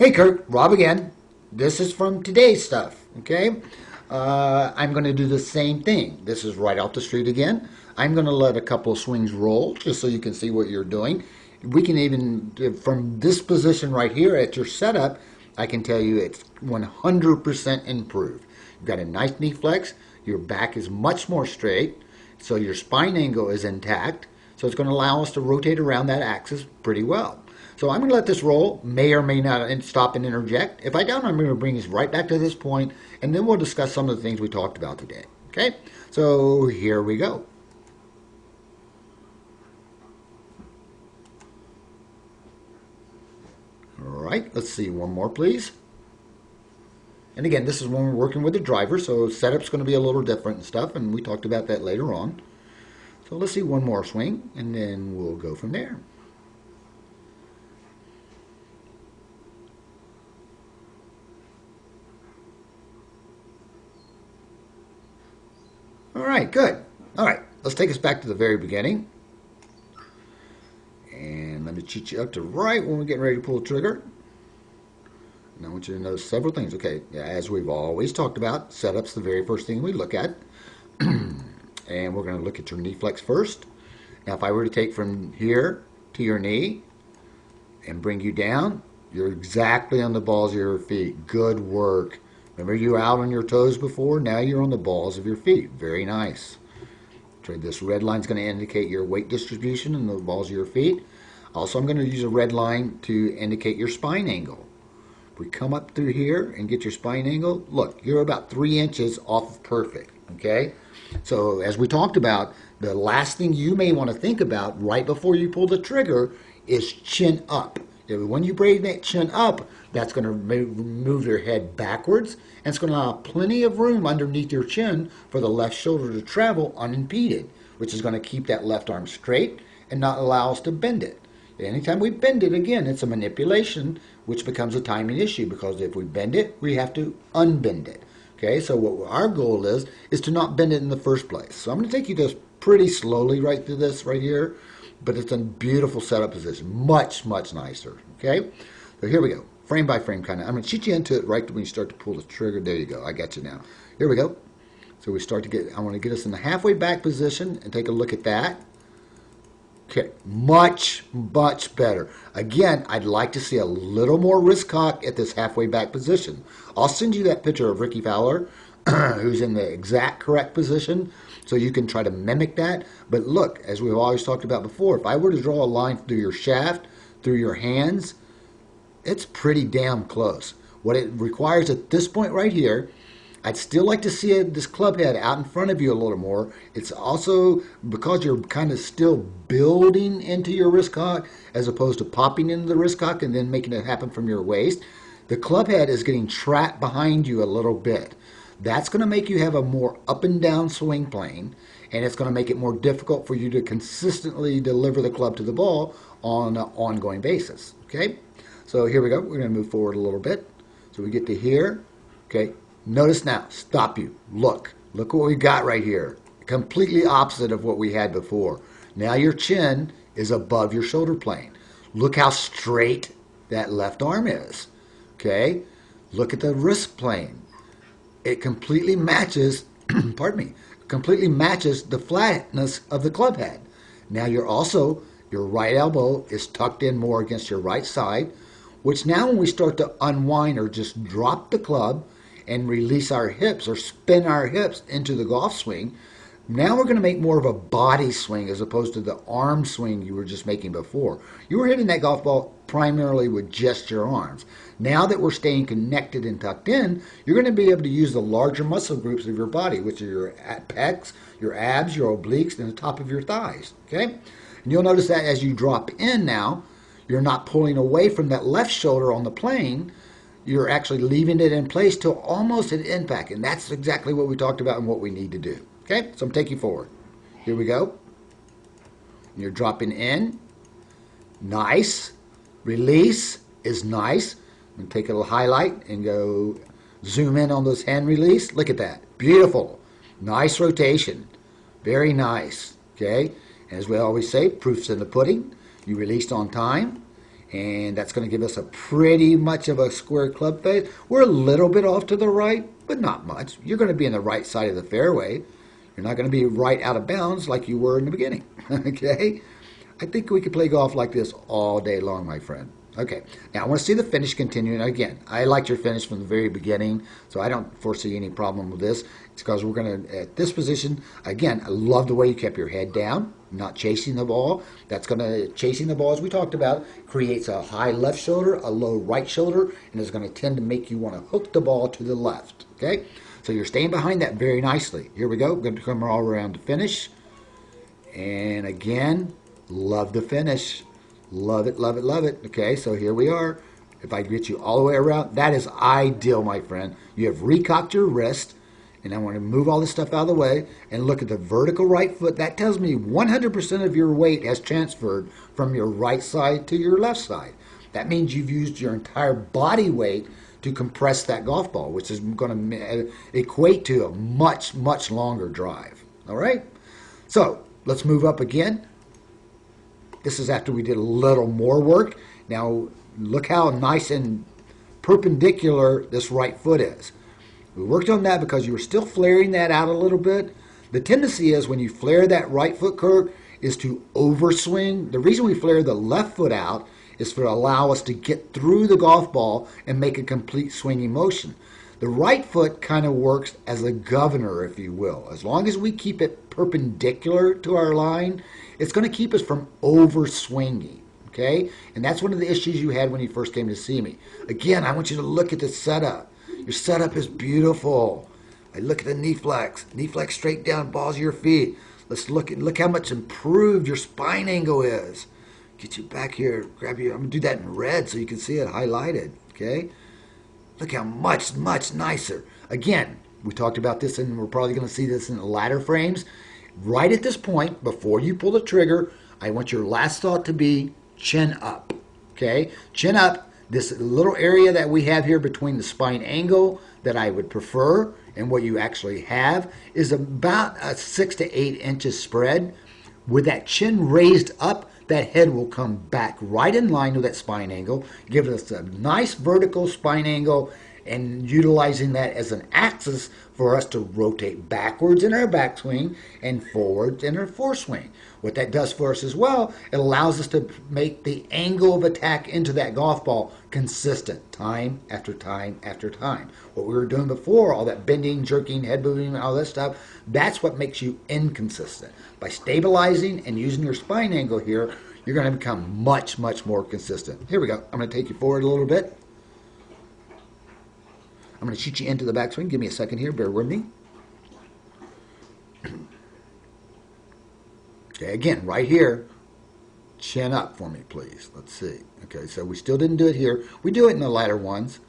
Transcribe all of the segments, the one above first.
Hey Kurt, Rob again. This is from today's stuff, okay? I'm going to do the same thing. This is right off the street again. I'm going to let a couple of swings roll just so you can see what you're doing. We can even, from this position right here at your setup, I can tell you it's 100% improved. You've got a nice knee flex. Your back is much more straight, so your spine angle is intact. So it's going to allow us to rotate around that axis pretty well. So I'm going to let this roll, may or may not stop and interject. If I don't, I'm going to bring us right back to this point, and then we'll discuss some of the things we talked about today. Okay? So here we go. All right, let's see one more, please. And again, this is when we're working with the driver, so setup's going to be a little different and stuff, and we talked about that later on. So let's see one more swing, and then we'll go from there. All right, good. All right, let's take us back to the very beginning. And let me cheat you up to right when we're getting ready to pull the trigger. And I want you to notice several things. Okay, as we've always talked about, setup's the very first thing we look at. And we're going to look at your knee flex first. Now, if I were to take from here to your knee and bring you down, you're exactly on the balls of your feet. Good work. Remember you were out on your toes before? Now you're on the balls of your feet. Very nice. This red line is going to indicate your weight distribution in the balls of your feet. Also, I'm going to use a red line to indicate your spine angle. If we come up through here and get your spine angle, look, you're about 3 inches off of perfect. Okay? So as we talked about, the last thing you may want to think about right before you pull the trigger is chin up. When you bring that chin up, that's going to move your head backwards, and it's going to allow plenty of room underneath your chin for the left shoulder to travel unimpeded, which is going to keep that left arm straight and not allow us to bend it. Anytime we bend it, again, it's a manipulation, which becomes a timing issue, because if we bend it, we have to unbend it. Okay, so what our goal is to not bend it in the first place. So I'm going to take you just pretty slowly right through this right here, but it's a beautiful setup position, much, much nicer. Okay, so here we go, frame by frame kind of. I'm going to cheat you into it right when you start to pull the trigger. There you go, I got you now. Here we go. So we start to get, I want to get us in the halfway back position and take a look at that. Okay, much, much better. Again, I'd like to see a little more wrist cock at this halfway back position. I'll send you that picture of Ricky Fowler, who's in the exact correct position, so you can try to mimic that. But look, as we've always talked about before, if I were to draw a line through your shaft, through your hands, it's pretty damn close. What it requires at this point right here, I'd still like to see this club head out in front of you a little more. It's also because you're kind of still building into your wrist cock as opposed to popping into the wrist cock and then making it happen from your waist. The club head is getting trapped behind you a little bit. That's going to make you have a more up and down swing plane, and it's going to make it more difficult for you to consistently deliver the club to the ball on an ongoing basis. Okay? So here we go. We're going to move forward a little bit. So we get to here. Okay? Notice now, stop you. Look what we got right here. Completely opposite of what we had before. Now your chin is above your shoulder plane. Look how straight that left arm is. Okay? Look at the wrist plane. It completely matches, pardon me, completely matches the flatness of the club head. Now your right elbow is tucked in more against your right side, which now when we start to unwind or just drop the club and release our hips or spin our hips into the golf swing, now we're going to make more of a body swing as opposed to the arm swing you were just making before. You were hitting that golf ball primarily with just your arms. Now that we're staying connected and tucked in, you're going to be able to use the larger muscle groups of your body, which are your pecs, your abs, your obliques, and the top of your thighs. Okay? And you'll notice that as you drop in now, you're not pulling away from that left shoulder on the plane. You're actually leaving it in place till almost an impact. And that's exactly what we talked about and what we need to do. Okay? So I'm taking you forward. Here we go. You're dropping in. Nice. Release is nice. I'm going to take a little highlight and go zoom in on this hand release. Look at that. Beautiful. Nice rotation. Very nice. Okay? As we always say, proof's in the pudding. You released on time. And that's going to give us a pretty much of a square club face. We're a little bit off to the right, but not much. You're going to be in the right side of the fairway. You're not going to be right out of bounds like you were in the beginning. Okay? I think we could play golf like this all day long, my friend. Okay, now I want to see the finish continuing. Again, I liked your finish from the very beginning, so I don't foresee any problem with this. It's because we're going to, at this position, again, I love the way you kept your head down, not chasing the ball. That's going to, chasing the ball, as we talked about, creates a high left shoulder, a low right shoulder, and is going to tend to make you want to hook the ball to the left. Okay, so you're staying behind that very nicely. Here we go. We're going to come all around to finish. And again, love the finish. Love it, love it, love it. Okay, so here we are. If I get you all the way around, that is ideal, my friend. You have recocked your wrist, and I want to move all this stuff out of the way and look at the vertical right foot. That tells me 100% of your weight has transferred from your right side to your left side. That means you've used your entire body weight to compress that golf ball, which is going to equate to a much, much longer drive. All right? So let's move up again. This is after we did a little more work. Now, look how nice and perpendicular this right foot is. We worked on that because you were still flaring that out a little bit. The tendency is when you flare that right foot, Kurt, is to overswing. The reason we flare the left foot out is to allow us to get through the golf ball and make a complete swinging motion. The right foot kind of works as a governor, if you will. As long as we keep it perpendicular to our line, it's going to keep us from over-swinging, okay? And that's one of the issues you had when you first came to see me. Again, I want you to look at the setup. Your setup is beautiful. I look at the knee flex straight down, balls of your feet. Let's look how much improved your spine angle is. Get you back here, grab you. I'm going to do that in red so you can see it highlighted, okay? Look how much, much nicer. Again, we talked about this, and we're probably going to see this in the ladder frames. Right at this point, before you pull the trigger, I want your last thought to be chin up. Okay? Chin up. This little area that we have here between the spine angle that I would prefer and what you actually have is about a 6 to 8 inches spread. With that chin raised up, that head will come back right in line with that spine angle, give us a nice vertical spine angle, and utilizing that as an axis for us to rotate backwards in our backswing and forwards in our foreswing. What that does for us as well, it allows us to make the angle of attack into that golf ball consistent time after time after time. What we were doing before, all that bending, jerking, head moving, all that stuff, that's what makes you inconsistent. By stabilizing and using your spine angle here, you're going to become much, much more consistent. Here we go. I'm going to take you forward a little bit. I'm going to shoot you into the backswing. Give me a second here. Bear with me. Okay, again, right here, chin up for me, please. Let's see. Okay, so we still didn't do it here. We do it in the latter ones.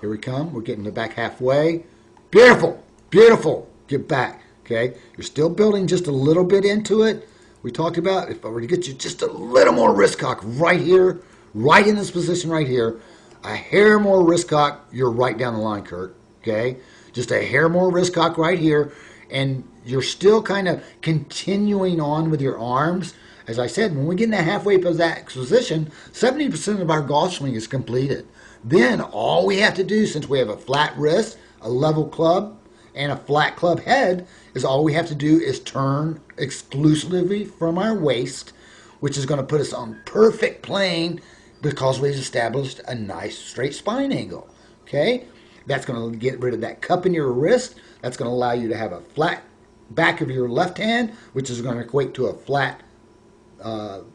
Here we come. We're getting the back halfway. Beautiful. Beautiful. Get back. Okay, you're still building just a little bit into it. We talked about if I were to get you just a little more wrist cock right here, right in this position right here, a hair more wrist cock, you're right down the line, Kurt. Okay, just a hair more wrist cock right here, and you're still kind of continuing on with your arms. As I said, when we get in that halfway position, 70% of our golf swing is completed. Then all we have to do, since we have a flat wrist, a level club, and a flat club head, is all we have to do is turn exclusively from our waist, which is going to put us on perfect plane because we've established a nice straight spine angle. Okay? That's going to get rid of that cup in your wrist. That's going to allow you to have a flat back of your left hand, which is going to equate to a flat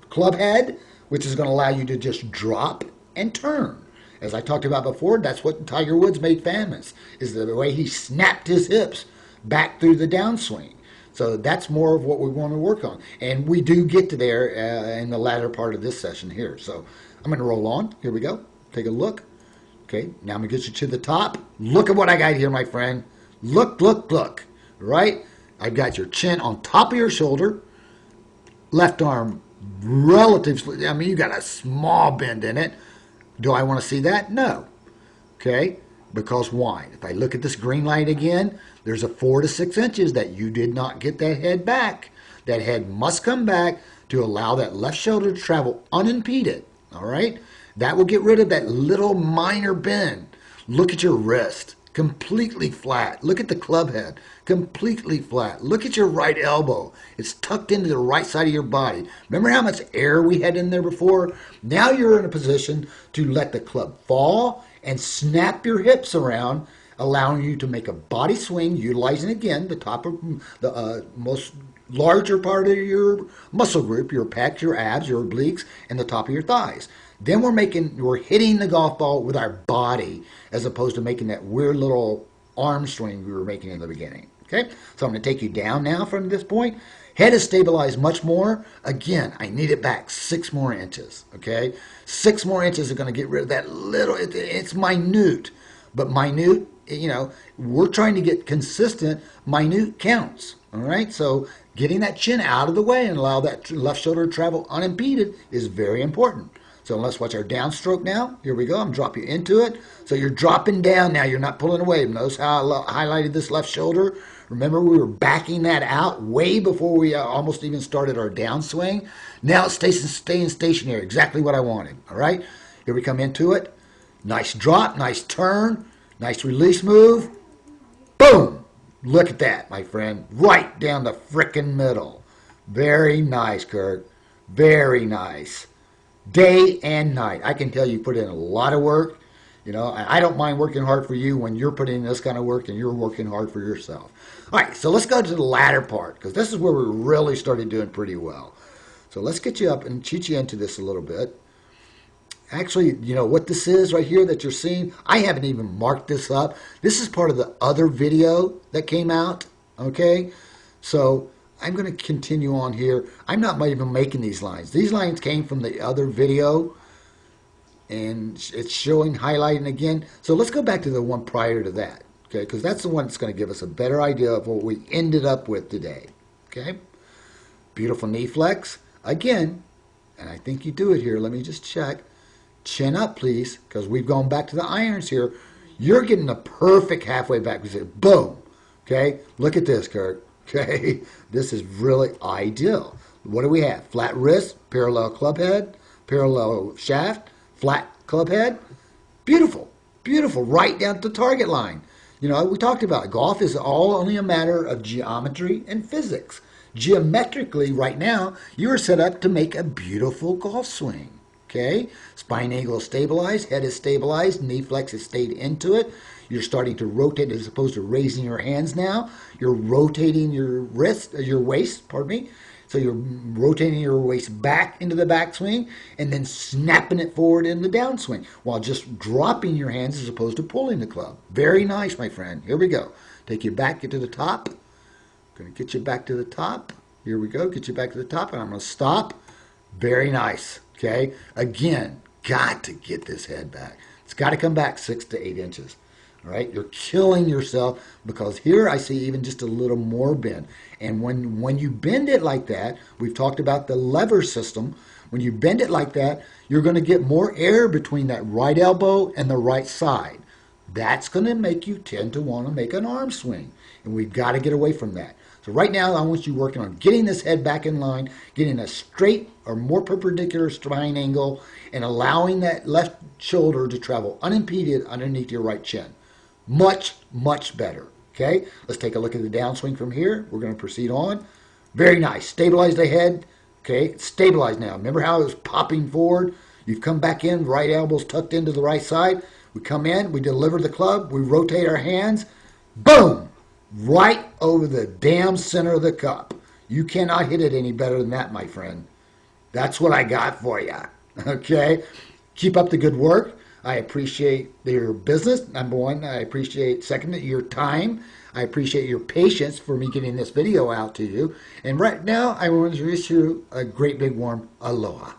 club head, which is going to allow you to just drop and turn. As I talked about before, that's what Tiger Woods made famous, is the way he snapped his hips back through the downswing. So that's more of what we want to work on. And we do get to there in the latter part of this session here. So I'm going to roll on. Here we go. Take a look. Okay, now I'm going to get you to the top. Look at what I got here, my friend. Look, look, look. Right? I've got your chin on top of your shoulder. Left arm relatively, I mean, you got a small bend in it. Do I want to see that? No. Okay? Because why? If I look at this green light again, there's a 4 to 6 inches that you did not get that head back. That head must come back to allow that left shoulder to travel unimpeded. All right? That will get rid of that little minor bend. Look at your wrist, completely flat. Look at the club head, completely flat. Look at your right elbow. It's tucked into the right side of your body. Remember how much air we had in there before? Now you're in a position to let the club fall and snap your hips around, allowing you to make a body swing, utilizing again the top of the most larger part of your muscle group, your pecs, your abs, your obliques, and the top of your thighs. Then we're hitting the golf ball with our body as opposed to making that weird little arm swing we were making in the beginning. Okay, so I'm going to take you down now from this point. Head is stabilized much more. Again, I need it back 6 more inches. Okay, 6 more inches are going to get rid of that little. It's minute, but minute. We're trying to get consistent. Minute counts. All right, so getting that chin out of the way and allow that left shoulder to travel unimpeded is very important. So let's watch our downstroke now. Here we go. I'm dropping you into it. So you're dropping down now. You're not pulling away. Notice how I highlighted this left shoulder. Remember, we were backing that out way before we almost even started our downswing. Now it's staying stationary. Exactly what I wanted. All right. Here we come into it. Nice drop. Nice turn. Nice release move. Boom. Look at that, my friend. Right down the frickin' middle. Very nice, Kirk. Very nice. Day and night. I can tell you put in a lot of work. I don't mind working hard for you when you're putting in this kind of work and you're working hard for yourself. All right, so let's go to the latter part because this is where we really started doing pretty well. So let's get you up and cheat you into this a little bit. Actually, what this is right here that you're seeing? I haven't even marked this up. This is part of the other video that came out, okay? So I'm going to continue on here. I'm not even making these lines. These lines came from the other video, and it's showing, highlighting again. So let's go back to the one prior to that, okay? Because that's the one that's going to give us a better idea of what we ended up with today, okay? Beautiful knee flex. Again, and I think you do it here. Let me just check. Chin up, please, because we've gone back to the irons here. You're getting a perfect halfway back. We say, boom. Okay, look at this, Kirk. Okay, this is really ideal. What do we have? Flat wrist, parallel club head, parallel shaft, flat club head. Beautiful, beautiful, right down to the target line. We talked about it. Golf is all only a matter of geometry and physics. Geometrically, right now, you are set up to make a beautiful golf swing. Okay, spine angle is stabilized, head is stabilized, knee flex has stayed into it. You're starting to rotate as opposed to raising your hands now. You're rotating your waist, pardon me. So you're rotating your waist back into the backswing and then snapping it forward in the downswing while just dropping your hands as opposed to pulling the club. Very nice, my friend. Here we go. Take you back, get to the top. Going to get you back to the top. Here we go. Get you back to the top, and I'm going to stop. Very nice. Okay, again, got to get this head back. It's got to come back 6 to 8 inches. All right, you're killing yourself because here I see even just a little more bend. And when you bend it like that, we've talked about the lever system. When you bend it like that, you're going to get more air between that right elbow and the right side. That's going to make you tend to want to make an arm swing. And we've got to get away from that. So right now, I want you working on getting this head back in line, getting a straight or more perpendicular spine angle, and allowing that left shoulder to travel unimpeded underneath your right chin. Much, much better. Okay, let's take a look at the downswing from here. We're going to proceed on. Very nice. Stabilize the head. Okay, it's stabilized now. Remember how it was popping forward? You've come back in, right elbow's tucked into the right side. We come in, we deliver the club, we rotate our hands. Boom! Right over the damn center of the cup. You cannot hit it any better than that, my friend. That's what I got for you. Okay? Keep up the good work. I appreciate your business, number one. I appreciate, second, your time. I appreciate your patience for me getting this video out to you. And right now, I want to wish you a great big warm aloha.